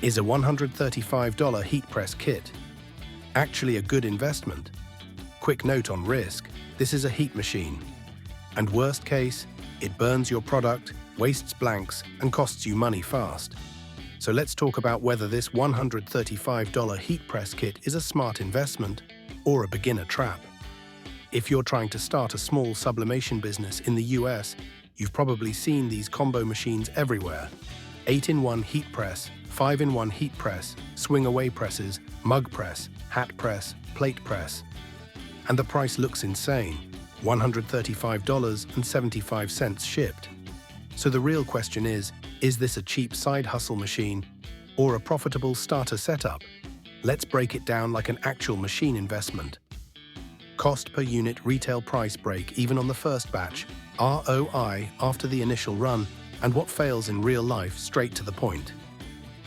Is a $135 heat press kit actually a good investment? Quick note on risk: this is a heat machine. And worst case, it burns your product, wastes blanks, and costs you money fast. So let's talk about whether this $135 heat press kit is a smart investment or a beginner trap. If you're trying to start a small sublimation business in the US, you've probably seen these combo machines everywhere. 8-in-1 heat press, 5-in-1 heat press, swing-away presses, mug press, hat press, plate press. And the price looks insane: $135.75 shipped. So the real question is this a cheap side hustle machine or a profitable starter setup? Let's break it down like an actual machine investment. Cost per unit retail price break even on the first batch, ROI after the initial run, and what fails in real life straight to the point.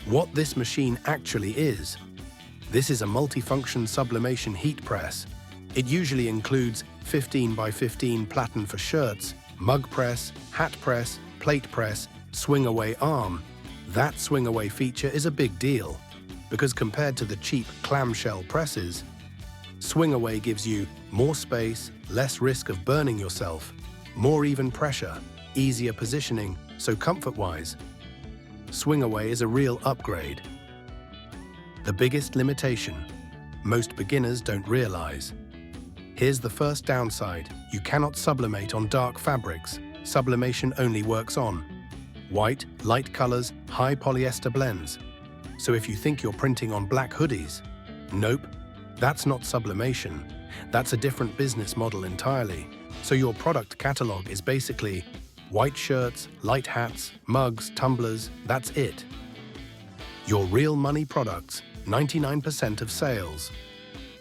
What this machine actually is. This is a multifunction sublimation heat press. It usually includes 15 by 15 platen for shirts, mug press, hat press, plate press, swing-away arm. That swing-away feature is a big deal, because compared to the cheap clamshell presses, swing-away gives you more space, less risk of burning yourself, more even pressure, easier positioning, so comfort-wise, swing-away is a real upgrade. The biggest limitation most beginners don't realize. Here's the first downside: you cannot sublimate on dark fabrics. Sublimation only works on white, light colors, high polyester blends. So if you think you're printing on black hoodies, nope, that's not sublimation. That's a different business model entirely. So your product catalog is basically white shirts, light hats, mugs, tumblers, that's it. Your real money products, 99% of sales.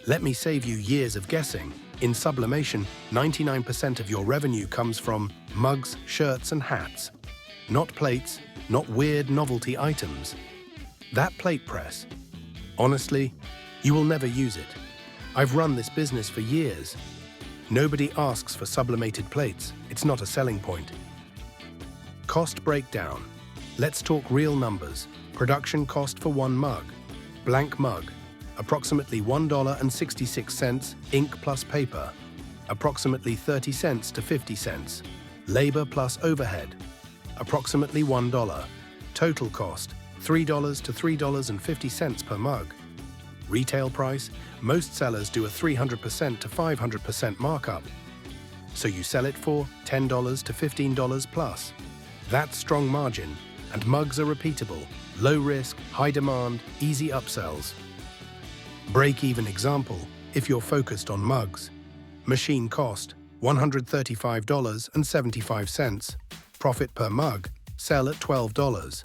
Let me save you years of guessing. In sublimation, 99% of your revenue comes from mugs, shirts, and hats. Not plates, not weird novelty items. That plate press, honestly, you will never use it. I've run this business for years. Nobody asks for sublimated plates. It's not a selling point. Cost breakdown. Let's talk real numbers. Production cost for one mug. Blank mug, approximately $1.66, ink plus paper, approximately 30 cents to 50 cents. Labor plus overhead, approximately $1. Total cost, $3 to $3.50 per mug. Retail price, most sellers do a 300% to 500% markup. So you sell it for $10 to $15 plus. That's strong margin, and mugs are repeatable, low risk, high demand, easy upsells. Break-even example, if you're focused on mugs. Machine cost, $135.75. Profit per mug, sell at $12.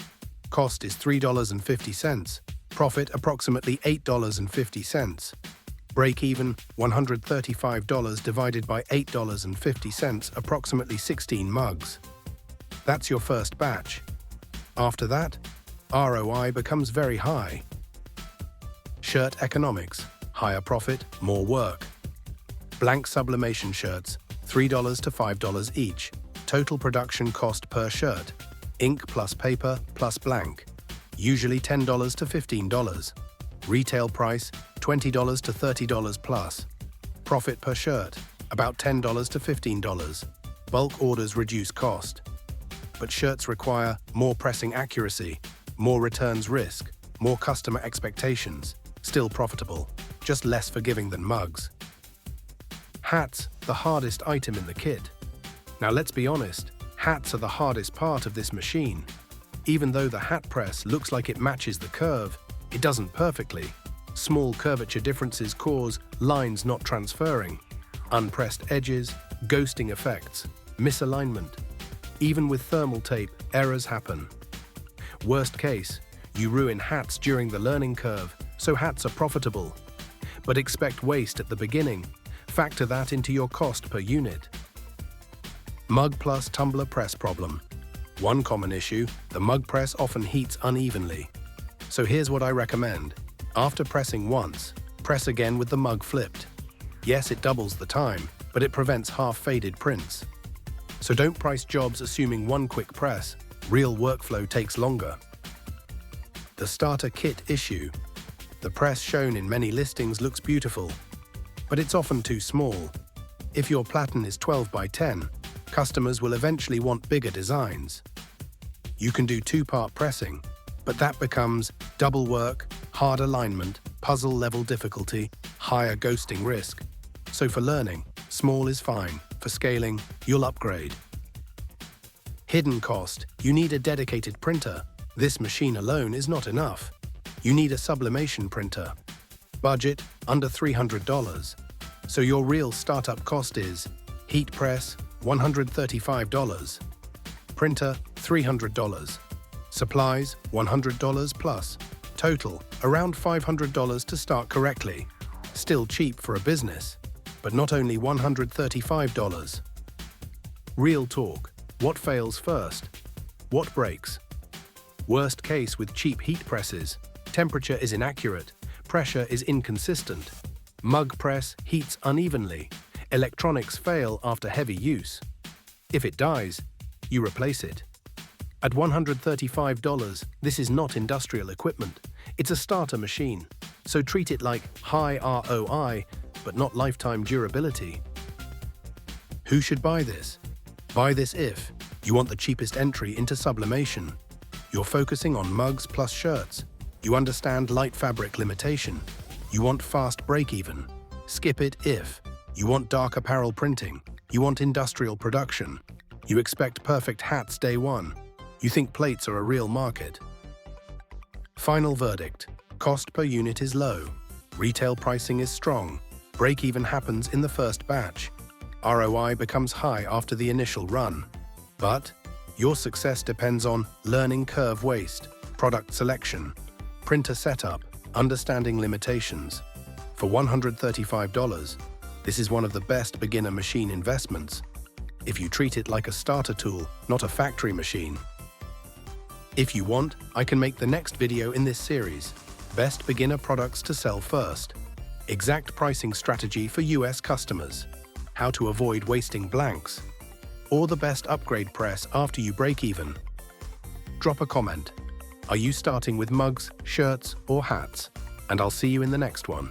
Cost is $3.50. Profit approximately $8.50. Break-even, $135 divided by $8.50, approximately 16 mugs. That's your first batch. After that, ROI becomes very high. Shirt economics, higher profit, more work. Blank sublimation shirts, $3 to $5 each. Total production cost per shirt, ink plus paper plus blank, usually $10 to $15. Retail price, $20 to $30 plus. Profit per shirt, about $10 to $15. Bulk orders reduce cost. But shirts require more pressing accuracy, more returns risk, more customer expectations. Still profitable, just less forgiving than mugs. Hats, the hardest item in the kit. Now let's be honest, hats are the hardest part of this machine. Even though the hat press looks like it matches the curve, it doesn't perfectly. Small curvature differences cause lines not transferring, unpressed edges, ghosting effects, misalignment. Even with thermal tape, errors happen. Worst case, you ruin hats during the learning curve, so hats are profitable. But expect waste at the beginning. Factor that into your cost per unit. Mug plus tumbler press problem. One common issue, the mug press often heats unevenly. So here's what I recommend. After pressing once, press again with the mug flipped. Yes, it doubles the time, but it prevents half-faded prints. So don't price jobs assuming one quick press. Real workflow takes longer. The starter kit issue. The press shown in many listings looks beautiful, but it's often too small. If your platen is 12 by 10, customers will eventually want bigger designs. You can do two-part pressing, but that becomes double work, hard alignment, puzzle-level difficulty, higher ghosting risk. So for learning, small is fine. For scaling, you'll upgrade. Hidden cost. You need a dedicated printer. This machine alone is not enough. You need a sublimation printer. Budget, under $300. So your real startup cost is heat press, $135. Printer, $300. Supplies, $100 plus. Total, around $500 to start correctly. Still cheap for a business, but not only $135. Real talk. What fails first? What breaks? Worst case with cheap heat presses. Temperature is inaccurate. Pressure is inconsistent. Mug press heats unevenly. Electronics fail after heavy use. If it dies, you replace it. At $135, this is not industrial equipment. It's a starter machine. So treat it like high ROI, but not lifetime durability. Who should buy this? Buy this if you want the cheapest entry into sublimation. You're focusing on mugs plus shirts. You understand light fabric limitation. You want fast break-even. Skip it if you want dark apparel printing. You want industrial production. You expect perfect hats day one. You think plates are a real market. Final verdict. Cost per unit is low. Retail pricing is strong. Break-even happens in the first batch. ROI becomes high after the initial run. But your success depends on learning curve waste, product selection, printer setup, understanding limitations. For $135, this is one of the best beginner machine investments, if you treat it like a starter tool, not a factory machine. If you want, I can make the next video in this series, Best Beginner Products to Sell First. Exact pricing strategy for US customers. How to avoid wasting blanks. Or the best upgrade press after you break even. Drop a comment. Are you starting with mugs, shirts, or hats? And I'll see you in the next one.